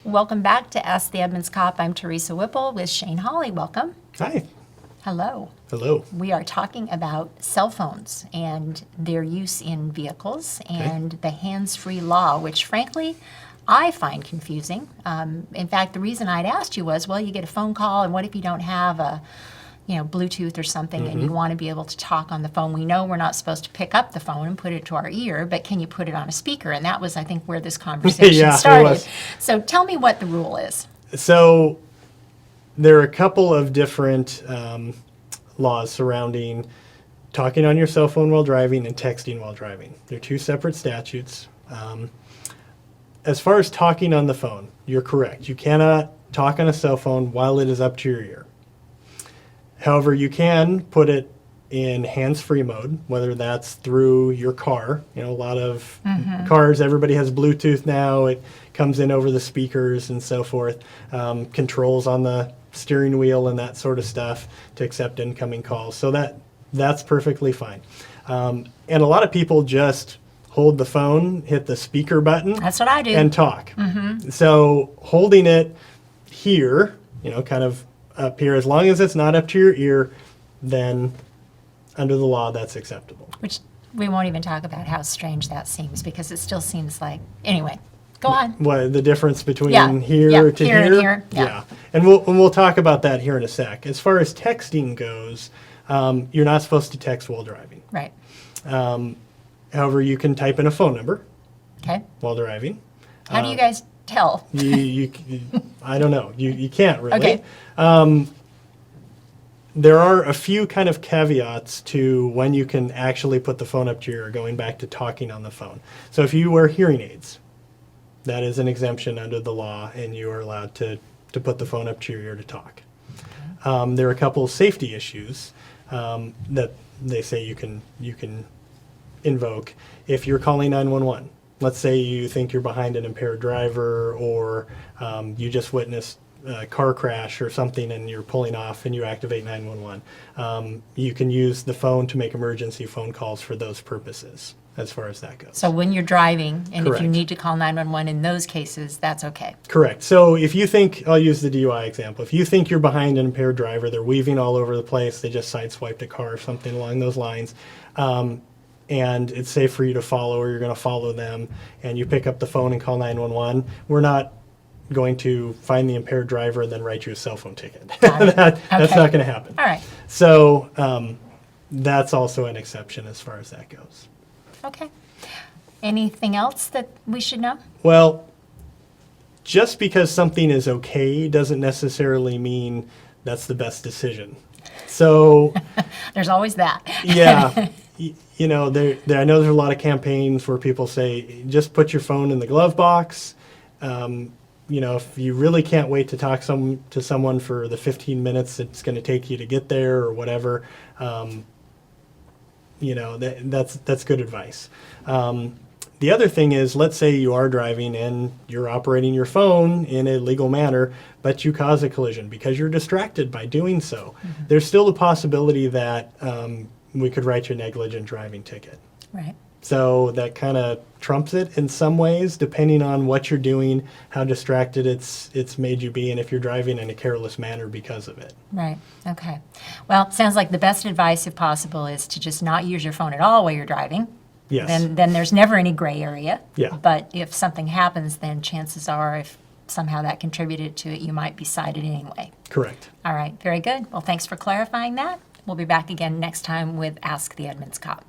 Welcome back to Ask the Edmonds Cop. I'm Teresa Whipple with Shane Hawley. Welcome. Hi. Hello. Hello. We are talking about cell phones and their use in vehicles and the hands-free law, which frankly I find confusing. In fact, the reason I'd asked you was, well, you get a phone call, and what if you don't have a Bluetooth or something, and you want to be able to talk on the phone? We know we're not supposed to pick up the phone and put it to our ear, but can you put it on a speaker? And that was, I think, where this conversation started. It was. So tell me what the rule is. So there are a couple of different laws surrounding talking on your cell phone while driving and texting while driving. They're two separate statutes. As far as talking on the phone, you're correct. You cannot talk on a cell phone while it is up to your ear. However, you can put it in hands-free mode, whether that's through your car. You know, a lot of cars, everybody has Bluetooth now. It comes in over the speakers and so forth. Controls on the steering wheel and that sort of stuff to accept incoming calls. So that's perfectly fine. And a lot of people just hold the phone, hit the speaker button. That's what I do. And talk. So holding it here, kind of up here, as long as it's not up to your ear, then under the law, that's acceptable. Which we won't even talk about how strange that seems, because it still seems like, anyway, go on. What, the difference between here to here? And here. Yeah. And we'll talk about that here in a sec. As far as texting goes, you're not supposed to text while driving. Right. However, you can type in a phone number while driving. How do you guys tell? I don't know. You can't really. Okay. There are a few kind of caveats to when you can actually put the phone up to your ear, going back to talking on the phone. So if you wear hearing aids, that is an exemption under the law, and you are allowed to put the phone up to your ear to talk. There are a couple of safety issues that they say you can invoke if you're calling 911. Let's say you think you're behind an impaired driver, or you just witnessed a car crash or something and you're pulling off and you activate 911. You can use the phone to make emergency phone calls for those purposes, as far as that goes. So when you're driving and Correct. If you need to call 911 in those cases, that's okay. Correct. So if you think, I'll use the DUI example, if you think you're behind an impaired driver, they're weaving all over the place, they just sideswiped a car or something along those lines, and it's safe for you to follow, or you're going to follow them, and you pick up the phone and call 911, we're not going to find the impaired driver and then write you a cell phone ticket. That's not going to happen. All right. So that's also an exception as far as that goes. Okay. Anything else that we should know? Well, just because something is okay doesn't necessarily mean that's the best decision. So there's always that. Yeah. I know there's a lot of campaigns where people say, just put your phone in the glove box. If you really can't wait to talk to someone for the 15 minutes it's going to take you to get there or whatever, that's good advice. The other thing is, let's say you are driving and you're operating your phone in a legal manner, but you cause a collision because you're distracted by doing so. There's still the possibility that we could write you a negligent driving ticket. Right. So that kind of trumps it in some ways, depending on what you're doing, how distracted it's made you be, and if you're driving in a careless manner because of it. Right. Okay. Well, it sounds like the best advice, if possible, is to just not use your phone at all while you're driving. Yes. Then there's never any gray area. Yeah. But if something happens, then chances are, if somehow that contributed to it, you might be cited anyway. Correct. All right. Very good. Well, thanks for clarifying that. We'll be back again next time with Ask the Edmonds Cop.